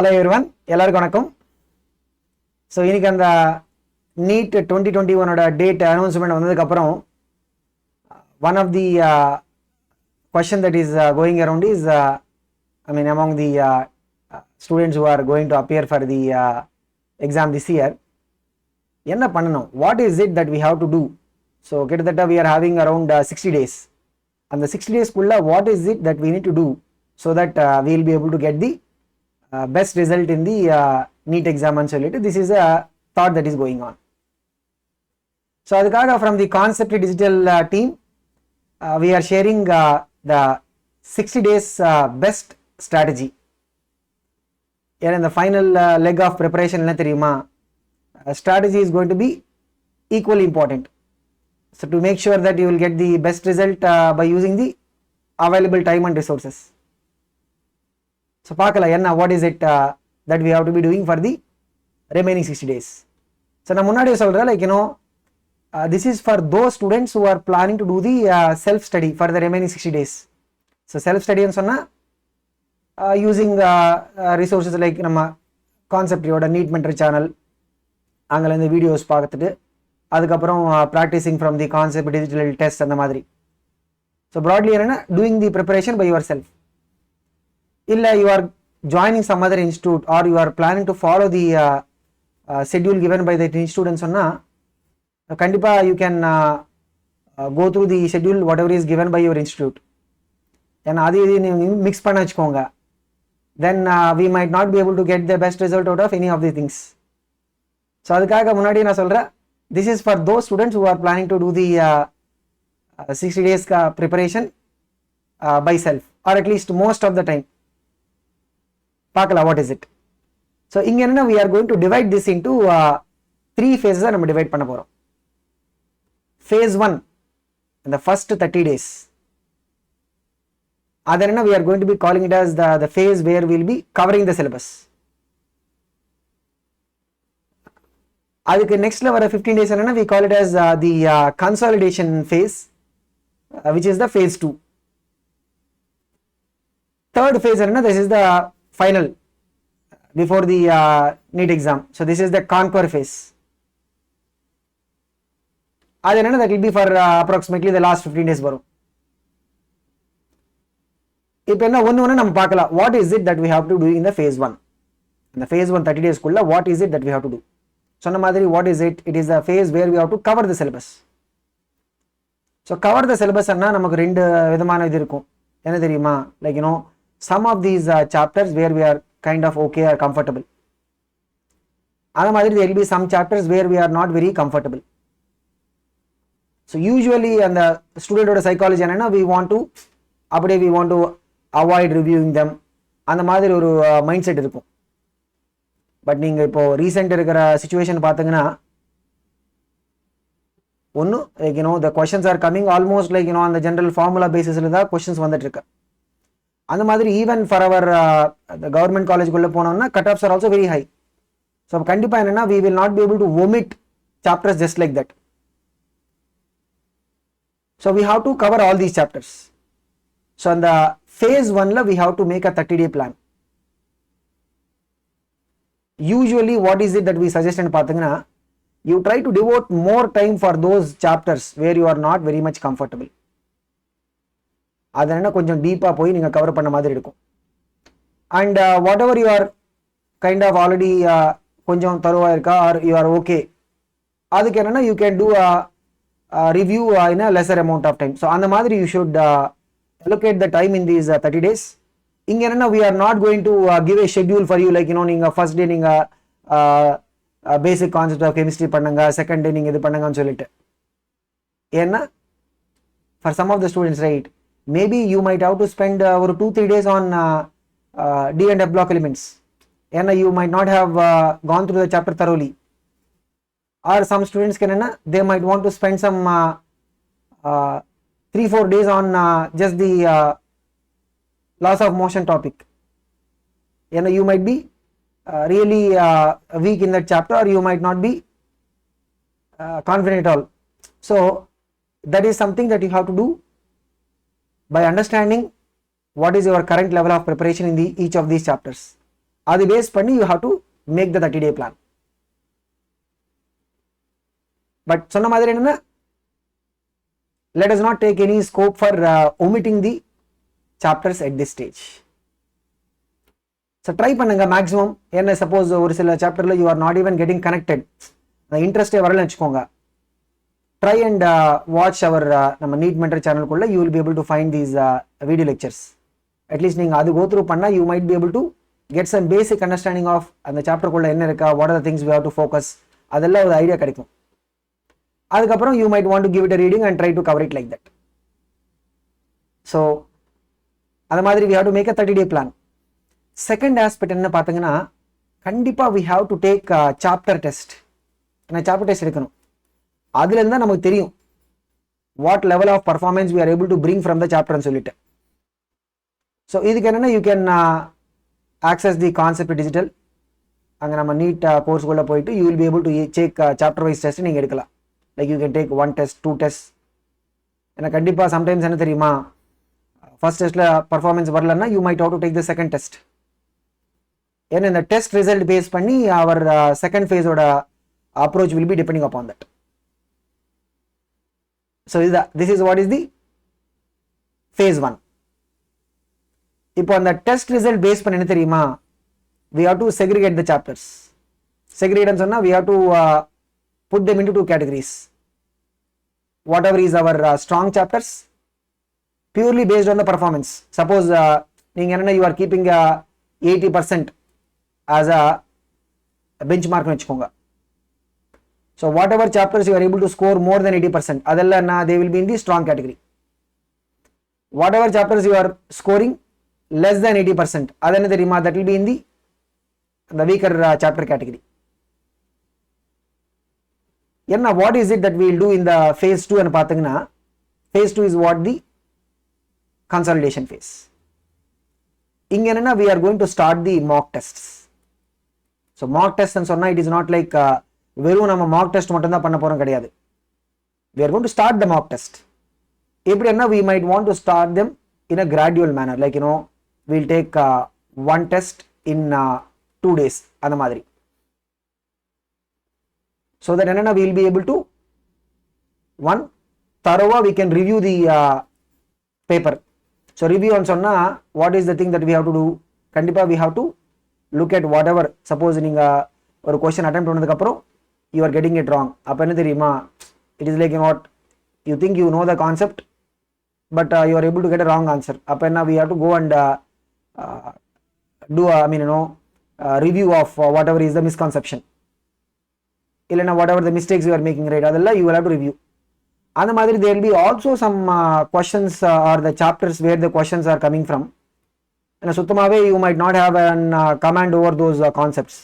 Hello everyone, எல்லாருக்கும் வணக்கம். So இன்னைக்கு அந்த நீட் 2021 டேட் அனௌன்ஸ்மெண்ட் வந்ததுக்கப்புறம் one of the question that is going around is among the students who are going to appear for the exam this year, என்ன பண்ணணும், what is it that we have to do? So கிட்டத்தட்ட we are having around 60 days. அந்த 60 days குள்ள what is it that we need to do so that we will be able to get the best result in the NEET exam and solid. This is a thought that is going on. So adukkaga from the Concept Digital team we are sharing the 60 days best strategy. And in the final leg of preparation enna theriyuma, strategy is going to be equally important. So to make sure that you will get the best result by using the available time and resources. So paakala enna what is it that we have to be doing for the remaining 60 days. So na munnadi solra like this is for those students who are planning to do the self study for the remaining 60 days. So self study nu sonna using resources like nama concept yoda NEET mentor channel angala indha videos paathittu adukaprom practicing from the concept digital test and madri. So broadly enna doing the preparation by yourself. Illa you are joining some other institute or you are planning to follow the schedule given by that institute and sonna kandipa you can go through the schedule whatever is given by your institute and adi mix panna vechukonga, then we might not be able to get the best result out of any of these things. So adukkaga munadi na solra, this is for those students who are planning to do the 60 days preparation by self or at least most of the time. Paakala what is it. So inga enna we are going to divide this into 3 phases நம்ம divide பண்ண போறோம். Phase 1 in the first 30 days, adana we are going to be calling it as the phase where we will be covering the syllabus. adukku next la vara 15 days enna we call it as the consolidation phase, which is the phase 2. Third phase enna, this is the final before the NEET exam. So this is the conquer phase. Adana that will be for approximately the last 15 days varum. Ipo enna one nam paakala what is it that we have to do in the phase 1. In the phase 1 30 days kulla what is it that we have to do. So na madri what is it? It is the phase where we have to cover the syllabus. So cover the syllabus anna namakku rendu vidhamana idu irukum. Enna theriyuma, like some of these chapters where we are kind of okay or comfortable. Adha madri there will be some chapters where we are not very comfortable. So usually and the student oda psychology enna we want to avoid reviewing them and madri oru mindset irukum. But neenga ipo recent irukra situation pathina one like the questions are coming almost like on the general formula basis la da questions vandittirukku. அந்த மாதிரி even for our the government college குள்ள போனோம்னா cut offs are also very high. So கண்டிப்பா என்னன்னா we will not be able to omit chapters just like that. So we have to cover all these chapters. So in the phase 1 la we have to make a 30-day plan. Usually what is it that we suggest and பாத்தீங்கன்னா you try to devote more time for those chapters where you are not very much comfortable. அதனால கொஞ்சம் டீப்பா போய் நீங்க cover பண்ண மாதிரி இருக்கும். And whatever you are kind of already கொஞ்சம் தரோவா இருக்கா or you are okay, அதுக்கு என்னன்னா you can do a review in a lesser amount of time. So அந்த மாதிரி you should allocate the time in these 30 days. இங்க என்னன்னா we are not going to give a schedule for you like நீங்க first day நீங்க basic concept of chemistry பண்ணுங்க, second day நீங்க இது பண்ணுங்கன்னு சொல்லிட்டு. ஏன்னா for some of the students, right, maybe you might have to spend over 2-3 days on D and F block elements and you might not have gone through the chapter thoroughly. Or some students they might want to spend some 3-4 days on just the laws of motion topic. You might be really weak in that chapter or you might not be confident at all. So that is something that you have to do by understanding what is your current level of preparation in each of these chapters. அது base பண்ணி you have to make the 30-day plan. But சொன்ன மாதிரி என்னன்னா, let us not take any scope for omitting the chapters at this stage. So try பண்ணுங்க maximum. என்ன suppose ஒரு சில சாப்டர்ல you are not even getting connected, இன்ட்ரெஸ்டே வரலன்னு வச்சுக்கோங்க, ட்ரை அண்ட் வாட்ச் அவர் நம்ம நீட் மென்டர் சேனலுக்குள்ள you will be able to find these video lectures. At least நீங்கள் அது கோ த்ரூ பண்ணால் you might be able to get some basic understanding of அந்த சாப்டருக்குள்ள என்ன இருக்கா, what are the things we have to focus, அதெல்லாம் ஒரு ஐடியா கிடைக்கும். அதுக்கப்புறம் you might want to give it a reading and try to cover it like that. So அது மாதிரி we have to make a 30-day plan. Second aspect என்ன பார்த்தீங்கன்னா, கண்டிப்பாக we have to take chapter test. ஏன்னா chapter test எடுக்கணும். அதுலேருந்து தான் நமக்கு தெரியும் what level of performance we are able to bring from the சாப்டர்னு சொல்லிட்டு. ஸோ இதுக்கு என்னென்னா, you can access the concept digital. அங்கே நம்ம நீட் கோர்ஸ்குள்ளே போயிட்டு you will be able to check chapter wise test நீங்கள் எடுக்கலாம். Like you can take 1 test 2 test. ஏன்னா கண்டிப்பாக சம்டைம்ஸ் என்ன தெரியுமா, ஃபர்ஸ்ட் டெஸ்ட்டில் பர்ஃபார்மன்ஸ் வரலன்னா you might have to take the second test. ஏன்னா இந்த டெஸ்ட் ரிசல்ட் பேஸ் பண்ணி அவர் செகண்ட் ஃபேஸோட approach will be depending upon that. So இதுதான், this is what is the phase 1. இப்போ அந்த டெஸ்ட் ரிசல்ட் பேஸ் பண்ணி என்ன தெரியுமா, we have to segregate the chapters. Segregate சொன்னா we have to put them into 2 categories. Whatever is our strong chapters, purely based on the performance. Suppose நீங்க என்ன, you are keeping 80% as a benchmark வச்சுக்கோங்க. So whatever chapters you are able to score more than 80%, அதெல்லாம் they will be in the strong category. Whatever chapters you are scoring less than 80%, அது என்ன தெரியுமா, that will be in the weaker chapter category. என்ன, what is it that we will do in the phase 2 ன்னு பார்த்தீங்கன்னா, phase 2 is what the consolidation phase. இங்க என்னன்னா, we are going to start the mock tests. So mock test ன்னு சொன்னா it is not like வெறும் நம்ம mock test மட்டும் தான் பண்ண போறோம் கிடையாது. We are going to start the mock test. எப்படின்னா, we might want to start them in a gradual manner, like you know, we'll take 1 test in 2 days அந்த மாதிரி. So that என்னன்னா, we will be able to one thoroughly we can review the paper. So review on சொன்னா what is the thing that we have to do, கண்டிப்பா we have to look at whatever. Suppose நீங்க ஒரு question attempt பண்ணதுக்கு அப்புறம் you are getting it wrong, அப்ப என்ன தெரியுமா, it is like what you think you know the concept but you are able to get a wrong answer. அப்ப என்ன, we have to go and do review of whatever is the misconception, இல்லைன்னா whatever the mistakes you are making, right, அதெல்லாம் you will have to review. அந்த மாதிரி there will be also some questions or the chapters where the questions are coming from, and சுத்தமாவே you might not have an command over those concepts.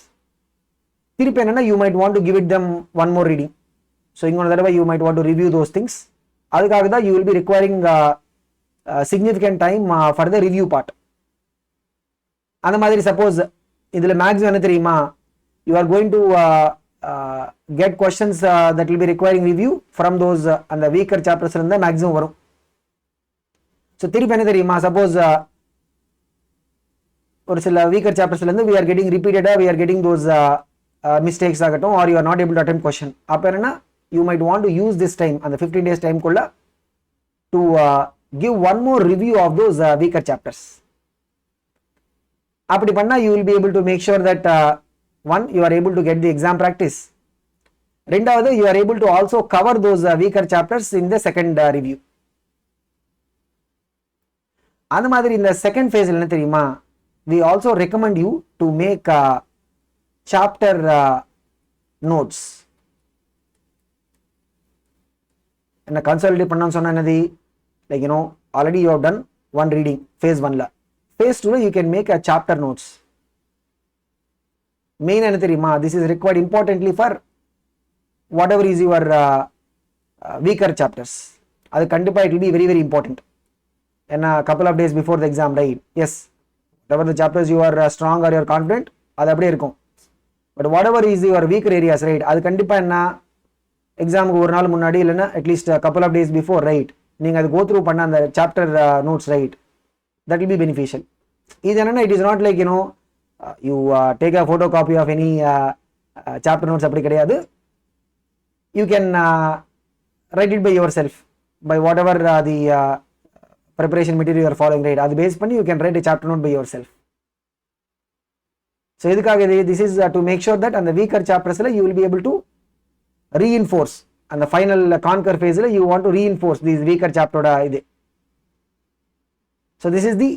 திருப்பி என்னன்னா, you might want to give it them one more reading. So இன்னொரு தடவை you might want to review those things. அதுக்காக தான் you will be requiring significant time for the review part. அந்த மாதிரி suppose இதுல maximum என்ன தெரியுமா, you are going to get questions that will be requiring review from those and the weaker chapters இருந்தா maximum வரும். So திருப்பி என்ன தெரியுமா, சப்போஸ் ஒரு சில வீக்கர் சாப்டர்ஸ்ல இருந்து we are getting repeated, we are getting those mistakes ஆகட்டும், or you are not able to attempt question. அப்ப என்னன்னா, you might want to use this time, அந்த 15 days time குள்ள to give one more review of those weaker chapters. அப்படி பண்ணா you will be able to make sure that one, you are able to get the exam practice. ரெண்டாவது, you are able to also cover those weaker chapters in the second review. அந்த மாதிரி இந்த second phase என்ன தெரியுமா, we also recommend you to make chapter notes. என்ன consolidate பண்ணனும் சொன்னா என்னது, like you know, already you have done one reading phase 1 la, phase 2 la you can make a chapter notes. Main என்ன தெரியுமா, this is required importantly for whatever is your weaker chapters. அது கண்டிப்பா it will be very very important. And a couple of days before the exam, right? Yes, whatever the chapters you are strong or you are confident, அது அப்படியே இருக்கும். But whatever is your weaker areas, right, அது கண்டிப்பா என்ன, எக்ஸாமுக்கு ஒரு நாள் முன்னாடி இல்லைன்னா at least couple of days before, right, நீங்க அது go through பண்ண அந்த chapter notes, right, that will be beneficial. இது என்னன்னா, it is not like you know, you take a photocopy of any chapter notes அப்படி கிடையாது. You can write it by yourself by whatever the preparation material you are following, right? அது base பண்ணி you can write a chapter note by yourself. So இதுக்காக this is to make sure that on the weaker chapters you will be able to reinforce and the final conquer phase you want to reinforce these weaker chapter இது. So this is the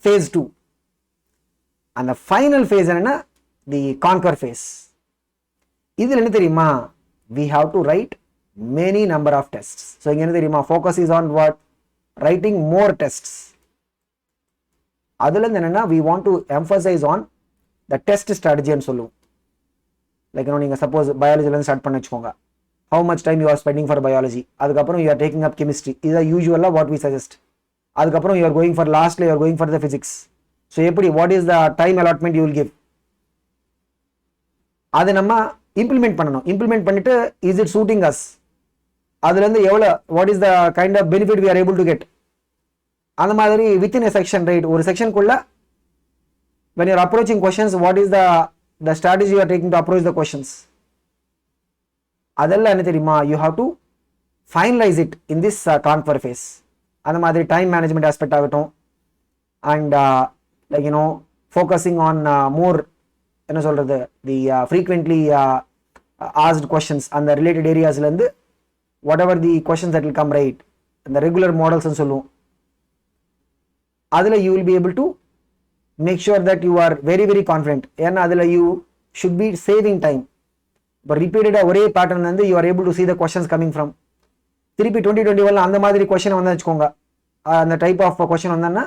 phase 2 and the final phase என்னன்னா the conquer phase. இதில் என்ன தெரியுமா, we have to write many number of tests. So இங்க என்ன தெரியுமா, focus is on what, writing more tests. அதுல என்னன்னா we want to emphasize on the test strategy ன்னு சொல்லுவோம். லைக் நீங்க சப்போஸ் பயாலஜில ஸ்டார்ட் பண்ண வச்சுக்கோங்க, how much time you are spending for biology, அதுக்கப்புறம் you are taking up chemistry, இது யூசுவலா what we suggest. அதுக்கப்புறம் you are going for lastly you are going for the physics. So எப்படி, what is the time allotment you will give, அது நம்ம implement பண்ணணும். Implement பண்ணிட்டு is it suiting us, அதுல இருந்து எவ்வளவு, what is the kind of benefit we are able to get, அந்த மாதிரி within a section, right? ஒரு செக்ஷனுக்குள்ள when you are approaching questions, what is the strategy you are taking to approach the questions, அதெல்லாம் என்ன தெரியுமா, you have to finalize it in this confer phase. அந்த மாதிரி time management aspect ஆகட்டும் and like focusing on more என்ன சொல்றது, the frequently asked questions and the related areas ல இருந்து whatever the questions that will come, right? the regular models ன்னு சொல்லுவோம். அதுல you will be able to make sure that you are very very confident. ஏன்னா அதுல you should be saving time. இப்போ ரிப்பீட்டடா ஒரே பேட்டர்ன் வந்து you are able to see the questions coming from. திருப்பி 2021 அந்த மாதிரி கொஸ்டின் வந்து வச்சுக்கோங்க, அந்த டைப் ஆஃப் கொஸ்டின் வந்தா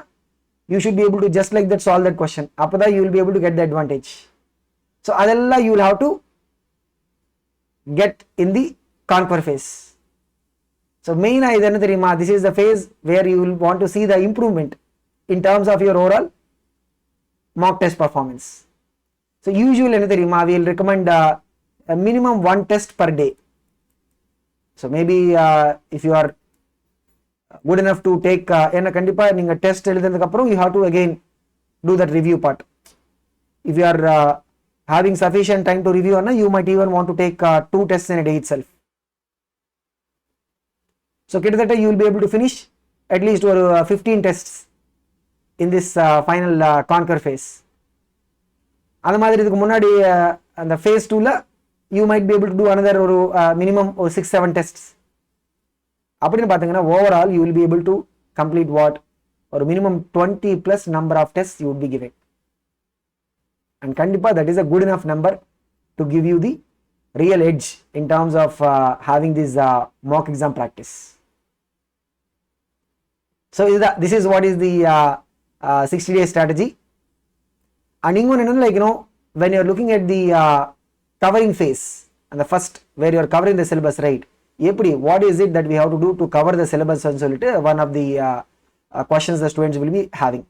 you should be able to just like that solve that question. அப்பதான் you will be able to get the advantage. So அதெல்லாம் you will have to get in the conquer phase. So main இது என்ன தெரியுமா, this is the phase where you will want to see the improvement in terms of your overall mock test performance. So usually என்ன தெரியுமா, we will recommend a minimum one test per day. So maybe if you are good enough to take என்ன கண்டிப்பா நீங்க test எழுதுனதுக்கு அப்புறம் you have to again do that review part. If you are having sufficient time to review, you might even want to take 2 tests in a day itself. So கிட்டத்தட்ட you will be able to finish at least ஒரு 15 tests in this final conquer phase. அந்த மாதிரி இதுக்கு முன்னாடி அந்த phase 2ல you might be able to do another ஒரு minimum 6-7 tests. அப்படின்னு பார்த்தீங்கன்னா overall you will be able to complete what, ஒரு minimum 20 plus number of tests you would be giving. And கண்டிப்பா that is a good enough number to give you the real edge in terms of having this mock exam practice. So this is what is the 60-day strategy. And இன்னொன்னு like when you are looking at the covering phase and the first where you are covering the syllabus, right? எப்படி, what is it that we have to do to cover the syllabus ன்னு சொல்லிட்டு one of the questions the students will be having.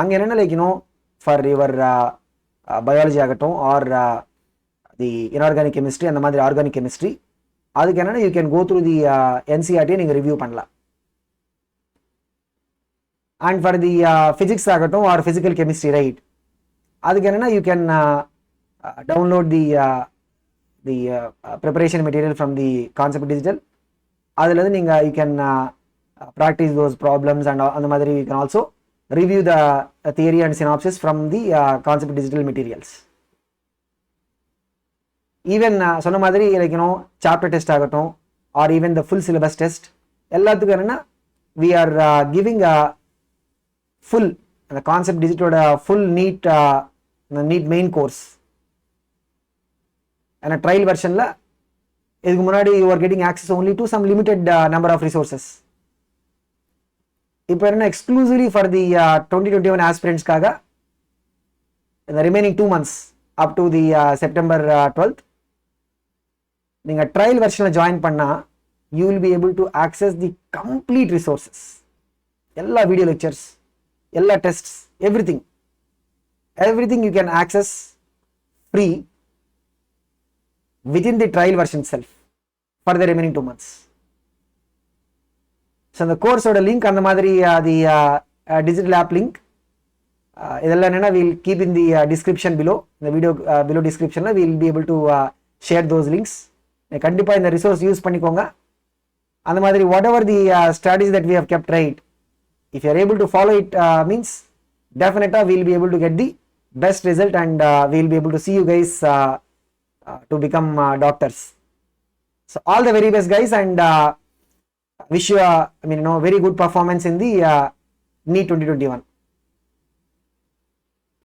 அங்க என்னன்னா like for your biology ஆகட்டும் or the inorganic chemistry அந்த மாதிரி organic chemistry, அதுக்கு என்னன்னா you can go through the NCERT நீங்க ரிவ்யூ பண்ணலாம். And for the physics ஆகட்டும் or physical chemistry, right? அதுக்கு என்னன்னா you can download the preparation material from the concept digital. அதுல இருந்து நீங்க you can practice those problems and அந்த மாதிரி you can also review the theory and synopsis from the concept digital materials. Even சொன்ன மாதிரி like chapter test ஆகட்டும் or even the full syllabus test, எல்லாத்துக்கும் என்னன்னா we are giving a full the concept digital full neat main course. And a trial version la இதுக்கு முன்னாடி you are getting access only to some limited number of resources. இப்போ என்ன exclusively for the 2021 aspirants காக in the remaining 2 months up to the September 12th நீங்க trial version join பண்ணா you will be able to access the complete resources, எல்லா video lectures, எல்லா tests, everything you can access free within the trial version itself for the remaining 2 months. So the course oda link and the madri the digital app link இதெல்லாம் என்னன்னா we'll keep in the description below, இந்த video below descriptionல we'll be able to share those links. கண்டிப்பாக இந்த resource use பண்ணிக்கோங்க. அந்த மாதிரி whatever the strategies that we have kept, right, if you are able to follow it, means definitely we'll be able to get the best result, and we'll be able to see you guys to become doctors. So all the very best guys, and wish you very good performance in the NEET 2021.